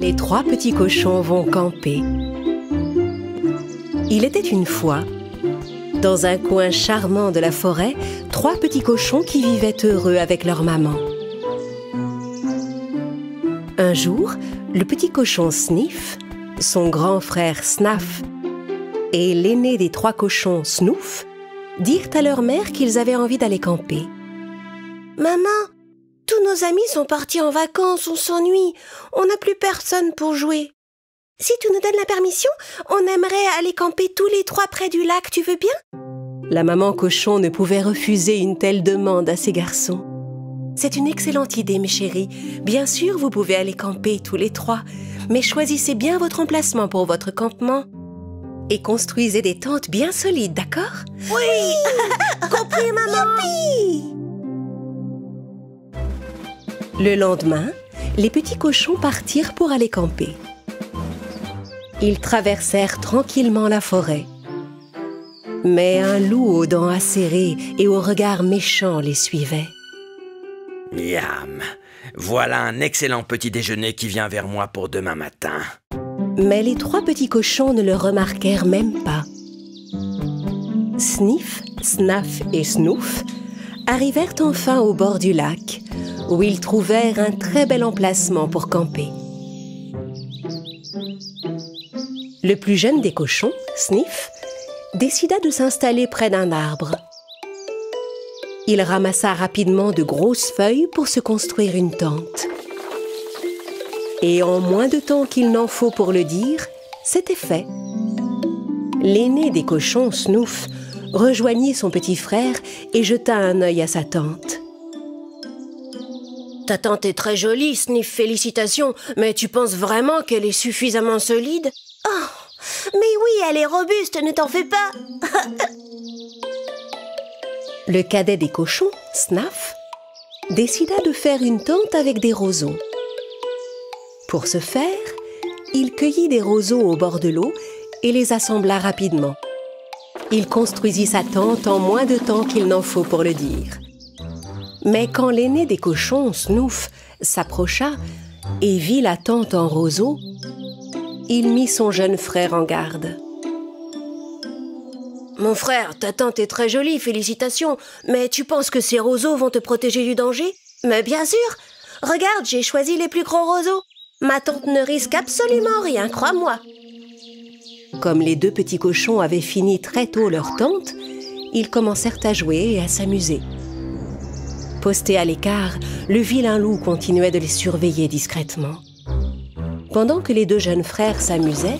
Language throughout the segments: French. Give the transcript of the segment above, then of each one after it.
Les trois petits cochons vont camper. Il était une fois, dans un coin charmant de la forêt, trois petits cochons qui vivaient heureux avec leur maman. Un jour, le petit cochon Sniff, son grand frère Snaf et l'aîné des trois cochons Snouf dirent à leur mère qu'ils avaient envie d'aller camper. « Maman, tous nos amis sont partis en vacances, on s'ennuie, on n'a plus personne pour jouer. Si tu nous donnes la permission, on aimerait aller camper tous les trois près du lac, tu veux bien ?» La maman cochon ne pouvait refuser une telle demande à ses garçons. « C'est une excellente idée, mes chéris. Bien sûr, vous pouvez aller camper tous les trois, mais choisissez bien votre emplacement pour votre campement. Et construisez des tentes bien solides, d'accord? » Oui. Compris, maman. Youpi. Le lendemain, les petits cochons partirent pour aller camper. Ils traversèrent tranquillement la forêt. Mais un loup aux dents acérées et au regard méchant les suivait. Miam, voilà un excellent petit déjeuner qui vient vers moi pour demain matin. Mais les trois petits cochons ne le remarquèrent même pas. Sniff, Snaf et Snouf arrivèrent enfin au bord du lac, où ils trouvèrent un très bel emplacement pour camper. Le plus jeune des cochons, Sniff, décida de s'installer près d'un arbre. Il ramassa rapidement de grosses feuilles pour se construire une tente. Et en moins de temps qu'il n'en faut pour le dire, c'était fait. L'aîné des cochons, Snouf, rejoignit son petit frère et jeta un œil à sa tante. « Ta tente est très jolie, Sniff, félicitations, mais tu penses vraiment qu'elle est suffisamment solide ?»« Oh, mais oui, elle est robuste, ne t'en fais pas !» Le cadet des cochons, Snaf, décida de faire une tente avec des roseaux. Pour ce faire, il cueillit des roseaux au bord de l'eau et les assembla rapidement. Il construisit sa tente en moins de temps qu'il n'en faut pour le dire. Mais quand l'aîné des cochons, Snouf, s'approcha et vit la tente en roseaux, il mit son jeune frère en garde. « Mon frère, ta tente est très jolie, félicitations, mais tu penses que ces roseaux vont te protéger du danger? Mais bien sûr! Regarde, j'ai choisi les plus gros roseaux. Ma tante ne risque absolument rien, crois-moi. » Comme les deux petits cochons avaient fini très tôt leur tente, ils commencèrent à jouer et à s'amuser. Posté à l'écart, le vilain loup continuait de les surveiller discrètement. Pendant que les deux jeunes frères s'amusaient,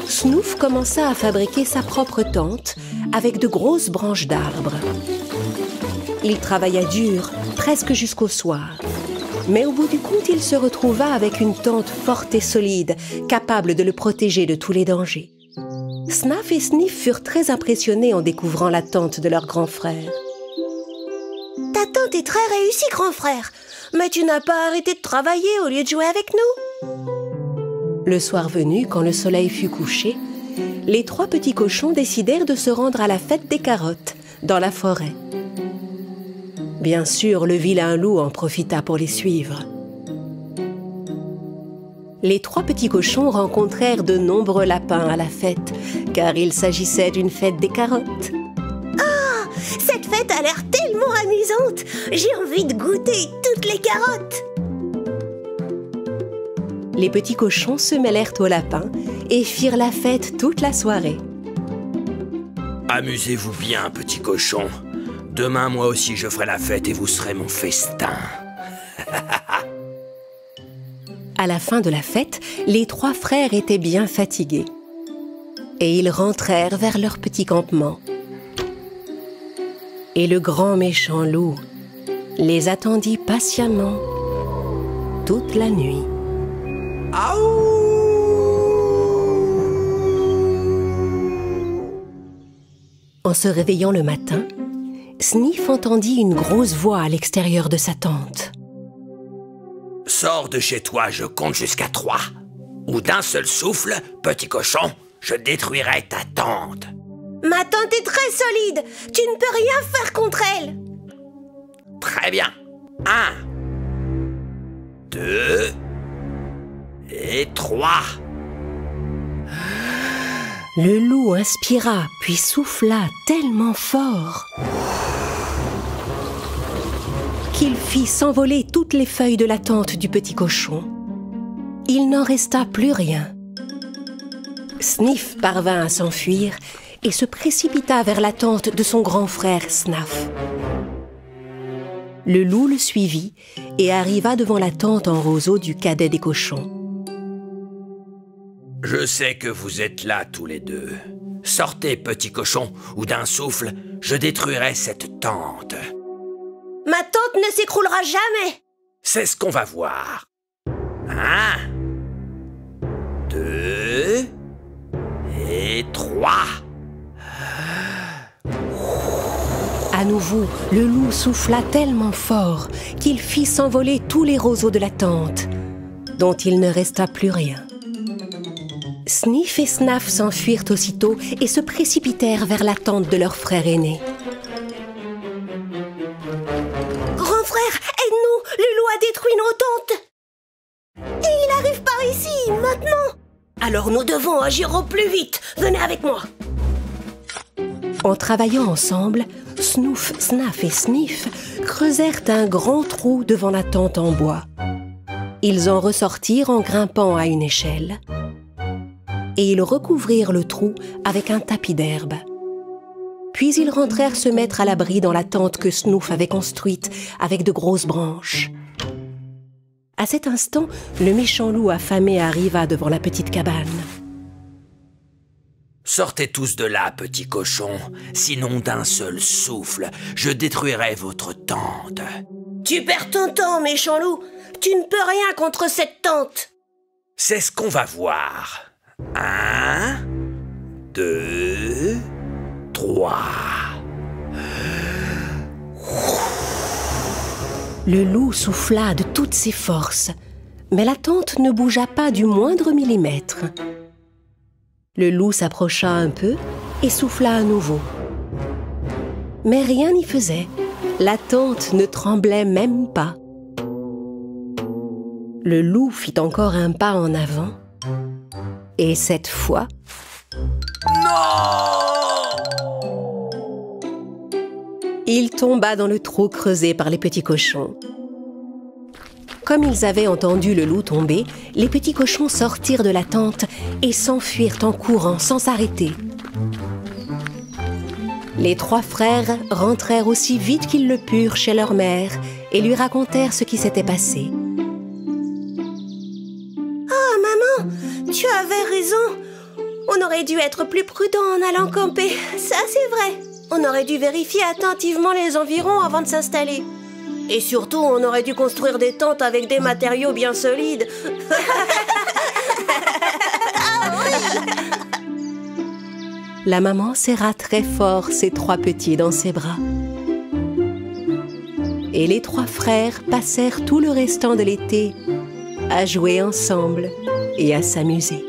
Snouf commença à fabriquer sa propre tente avec de grosses branches d'arbres. Il travailla dur, presque jusqu'au soir. Mais au bout du compte, il se retrouva avec une tente forte et solide, capable de le protéger de tous les dangers. Snaf et Sniff furent très impressionnés en découvrant la tente de leur grand frère. « Ta tente est très réussie, grand frère, mais tu n'as pas arrêté de travailler au lieu de jouer avec nous ?» Le soir venu, quand le soleil fut couché, les trois petits cochons décidèrent de se rendre à la fête des carottes, dans la forêt. Bien sûr, le vilain loup en profita pour les suivre. Les trois petits cochons rencontrèrent de nombreux lapins à la fête, car il s'agissait d'une fête des carottes. « Ah, cette fête a l'air tellement amusante! J'ai envie de goûter toutes les carottes !» Les petits cochons se mêlèrent aux lapins et firent la fête toute la soirée. Amusez-vous bien, petits cochons. Demain, moi aussi, je ferai la fête et vous serez mon festin. À la fin de la fête, les trois frères étaient bien fatigués. Et ils rentrèrent vers leur petit campement. Et le grand méchant loup les attendit patiemment toute la nuit. En se réveillant le matin, Sniff entendit une grosse voix à l'extérieur de sa tente. « Sors de chez toi, je compte jusqu'à 3. Ou d'un seul souffle, petit cochon, je détruirai ta tente. » Ma tente est très solide, tu ne peux rien faire contre elle. Très bien. 1, 2, et et 3. Le loup inspira, puis souffla tellement fort qu'il fit s'envoler toutes les feuilles de la tente du petit cochon. Il n'en resta plus rien. Sniff parvint à s'enfuir et se précipita vers la tente de son grand frère Snaf. Le loup le suivit et arriva devant la tente en roseau du cadet des cochons. « Je sais que vous êtes là tous les deux. Sortez, petit cochon, ou d'un souffle, je détruirai cette tente. » Ma tente ne s'écroulera jamais. C'est ce qu'on va voir. 1, 2 et 3. À nouveau, le loup souffla tellement fort qu'il fit s'envoler tous les roseaux de la tente, dont il ne resta plus rien. Sniff et Snaf s'enfuirent aussitôt et se précipitèrent vers la tente de leur frère aîné. Grand frère, aide-nous! Le loup a détruit nos tentes. Et il arrive par ici, maintenant. Alors nous devons agir au plus vite. Venez avec moi. En travaillant ensemble, Snoof, Snaf et Sniff creusèrent un grand trou devant la tente en bois. Ils en ressortirent en grimpant à une échelle. Et ils recouvrirent le trou avec un tapis d'herbe. Puis ils rentrèrent se mettre à l'abri dans la tente que Snoof avait construite avec de grosses branches. À cet instant, le méchant loup affamé arriva devant la petite cabane. « Sortez tous de là, petit cochon, sinon d'un seul souffle, je détruirai votre tente. » Tu perds ton temps, méchant loup. Tu ne peux rien contre cette tente. C'est ce qu'on va voir. 1, 2, 3. Le loup souffla de toutes ses forces, mais la tente ne bougea pas du moindre millimètre. Le loup s'approcha un peu et souffla à nouveau. Mais rien n'y faisait. La tente ne tremblait même pas. Le loup fit encore un pas en avant. Et cette fois... Non! Il tomba dans le trou creusé par les petits cochons. Comme ils avaient entendu le loup tomber, les petits cochons sortirent de la tente et s'enfuirent en courant sans s'arrêter. Les 3 frères rentrèrent aussi vite qu'ils le purent chez leur mère et lui racontèrent ce qui s'était passé. Oh, maman, tu avais raison. On aurait dû être plus prudent en allant camper. Ça, c'est vrai. On aurait dû vérifier attentivement les environs avant de s'installer. Et surtout, on aurait dû construire des tentes avec des matériaux bien solides. La maman serra très fort ses 3 petits dans ses bras. Et les 3 frères passèrent tout le restant de l'été à jouer ensemble et à s'amuser.